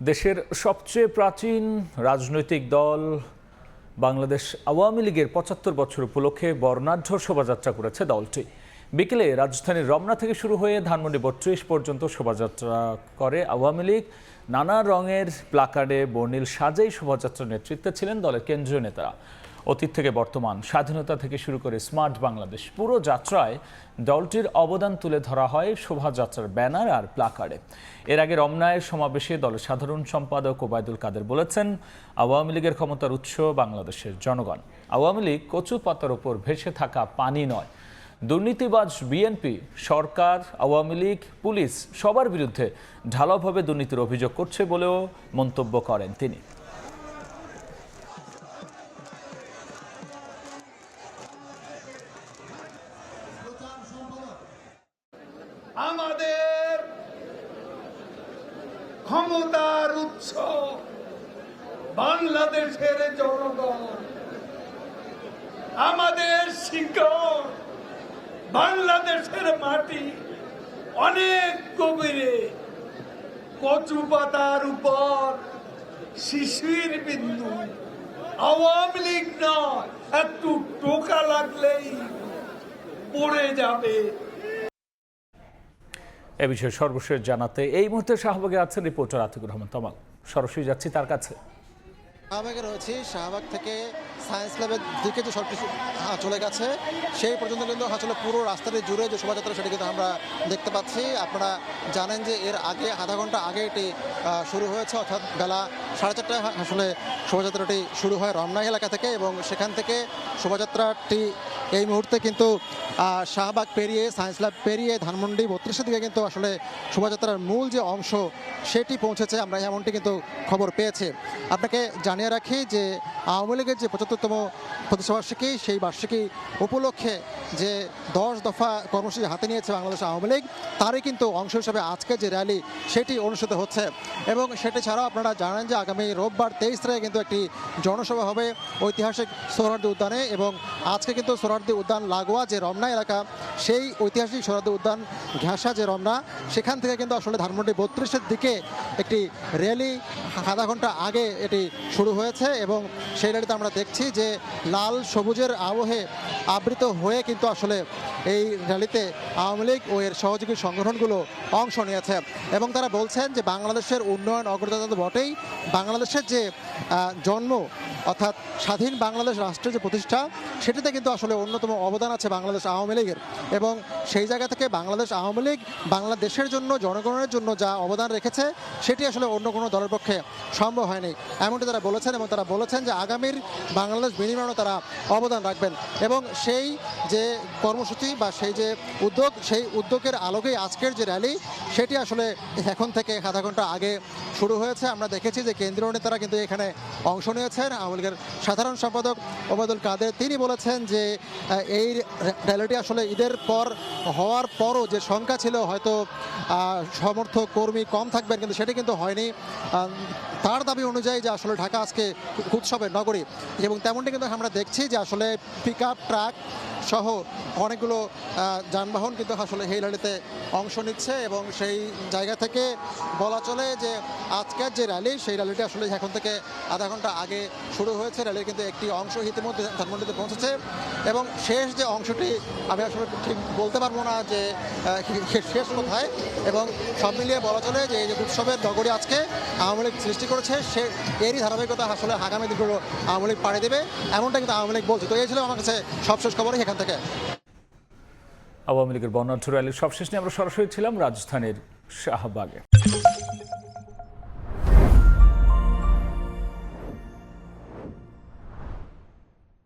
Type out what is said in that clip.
দেশের সবচেয়ে প্রাচীন রাজনৈতিক দল বাংলাদেশ আওয়ামী লীগের ৭৫ বছর উপলক্ষে বর্ণাঢ্য শোভাযাত্রা করেছে দলটি। বিকেলে রাজধানীর রমনা থেকে শুরু হয়ে ধানমন্ডি ৩২ পর্যন্ত শোভাযাত্রা করে আওয়ামী লীগ। নানা রঙের প্লাকার্ডে বর্ণিল সাজেই শোভাযাত্রার নেতৃত্বে ছিলেন দলের কেন্দ্রীয় নেতারা। অতীত থেকে বর্তমান, স্বাধীনতা থেকে শুরু করে স্মার্ট বাংলাদেশ, পুরো যাত্রায় দলটির অবদান তুলে ধরা হয় শোভাযাত্রার ব্যানার আর প্লাকার্ডে। এর আগে রমনায় সমাবেশে দলের সাধারণ সম্পাদক ওবায়দুল কাদের বলেছেন, আওয়ামী লীগের ক্ষমতার উৎস বাংলাদেশের জনগণ। আওয়ামী লীগ কচু পাতার ওপর ভেসে থাকা পানি নয়। দুর্নীতিবাজ বিএনপি, সরকার, আওয়ামী লীগ, পুলিশ সবার বিরুদ্ধে ঢালাওভাবে দুর্নীতির অভিযোগ করছে বলেও মন্তব্য করেন তিনি। আমাদের ক্ষমতার উৎস বাংলাদেশের জনগণ, আমাদের শিকড় বাংলাদেশের মাটি। অনেক গভীরে কচু পাতার উপর শিশির বিন্দু। আওয়ামী লীগ নয়, একটু টোকা লাগলেই পড়ে যাবে। এ বিষয়ে সর্বশেষ জানাতে এই মুহূর্তে শাহবাগে আছেন রিপোর্টার আতিকুর রহমান তমাল। সরাসরি যাচ্ছি তার কাছে। শাহবাগে রয়েছি। শাহবাগ থেকে সায়েন্স ল্যাবের দিকে যে সড়কটি চলে গেছে সেই পর্যন্ত কিন্তু আসলে পুরো রাস্তাটি জুড়ে যে শোভাযাত্রা সেটি কিন্তু আমরা দেখতে পাচ্ছি। আপনারা জানেন যে এর আগে আধা ঘন্টা আগে এটি শুরু হয়েছে, অর্থাৎ বেলা 4:30টায় আসলে শোভাযাত্রাটি শুরু হয় রমনা এলাকা থেকে, এবং সেখান থেকে শোভাযাত্রাটি এই মুহূর্তে কিন্তু শাহবাগ পেরিয়ে, সায়েন্স ল্যাব পেরিয়ে ধানমন্ডি ৩২-এর দিকে কিন্তু আসলে শোভাযাত্রার মূল যে অংশ সেটি পৌঁছেছে, আমরা এমনটি কিন্তু খবর পেয়েছি। আপনাকে জানিয়ে রাখি যে আওয়ামী লীগের যে ৭৫তম প্রতিষ্ঠাবার্ষিকী, সেই বার্ষিকী উপলক্ষে যে 10 দফা কর্মসূচি হাতে নিয়েছে বাংলাদেশ আওয়ামী লীগ, তারই কিন্তু অংশ হিসেবে আজকে যে র্যালি সেটি অনুষ্ঠিত হচ্ছে। এবং সেটি ছাড়াও আপনারা জানেন যে আগামী রোববার 23 তারিখে কিন্তু একটি জনসভা হবে ঐতিহাসিক সোহরাওয়ার্দী উদ্যানে, এবং আজকে কিন্তু সোহরাওয়ার্দী উদ্যান লাগোয়া যে রমনা এলাকা, সেই ঐতিহাসিক সোহরাওয়ার্দী উদ্যান ঘেঁষা যে রমনা, সেখান থেকে কিন্তু আসলে ধানমন্ডি ৩২-এর দিকে একটি র্যালি আধা ঘন্টা আগে এটি শুরু হয়েছে। এবং সেই র্যালিতে আমরা দেখছি যে লাল সবুজের আবহে আবৃত হয়ে কিন্তু আসলে এই র্যালিতে আওয়ামী লীগ ও এর সহযোগী সংগঠনগুলো অংশ নিয়েছে। এবং তারা বলছেন যে বাংলাদেশের উন্নয়ন অগ্রযাত্রা তো বটেই, বাংলাদেশের যে জন্ম অর্থাৎ স্বাধীন বাংলাদেশ রাষ্ট্রের যে প্রতিষ্ঠা, সেটিতে কিন্তু আসলে অন্যতম অবদান আছে বাংলাদেশ আওয়ামী লীগের। এবং সেই জায়গা থেকে বাংলাদেশ আওয়ামী লীগ বাংলাদেশের জন্য, জনগণের জন্য যা অবদান রেখেছে সেটি আসলে অন্য কোনো দলের পক্ষে সম্ভব হয়নি, এমনটি তারা বলেছেন। এবং তারা বলেছেন যে আগামীর বাংলাদেশ বিনির্মাণও তারা অবদান রাখবেন। এবং সেই যে কর্মসূচি বা সেই যে উদ্যোগ, সেই উদ্যোগের আলোকেই আজকের যে র্যালি সেটি আসলে এখন থেকে আধা ঘন্টা আগে শুরু হয়েছে। আমরা দেখেছি যে কেন্দ্রীয় নেতারা কিন্তু এখানে অংশ নিয়েছেন। আওয়ামী লীগের সাধারণ সম্পাদক ওবায়দুল কাদের তিনি বলেছেন যে এই র্যালিটি আসলে ঈদের পর হওয়ার পরও যে সংখ্যা ছিল, হয়তো সমর্থক কর্মী কম থাকবেন, কিন্তু সেটি কিন্তু হয়নি। তার দাবি অনুযায়ী যে আসলে ঢাকা আজকে উৎসবের নগরী, এবং তেমনটি কিন্তু আমরা দেখছি যে আসলে পিকআপ ট্রাক সহ অনেকগুলো যানবাহন কিন্তু আসলে এই র্যালিতে অংশ নিচ্ছে। এবং সেই জায়গা থেকে বলা চলে যে আজকের যে র্যালি, সেই র্যালিটি আসলে এখন থেকে আধা ঘন্টা আগে শুরু হয়েছে। র্যালির কিন্তু একটি অংশ ইতিমধ্যে ধানমন্ডিতে পৌঁছেছে, এবং শেষ যে অংশটি আমি আসলে ঠিক বলতে পারবো না যে শেষ কোথায়। এবং সব মিলিয়ে বলা চলে যে এই যে উৎসবের নগরী আজকে আওয়ামী লীগ সৃষ্টি করেছে, সে এরই ধারাবাহিকতা আসলে আগামী দিনগুলো আওয়ামী লীগ পাড়ি দেবে, এমনটা কিন্তু আওয়ামী লীগ বলছে। তো এই ছিল আমার কাছে সবশেষ খবরই এখান থেকে। আওয়ামী লীগের বর্ণাঢ্য র্যালির সবশেষ নিয়ে আমরা সরাসরি ছিলাম রাজধানীর শাহবাগে।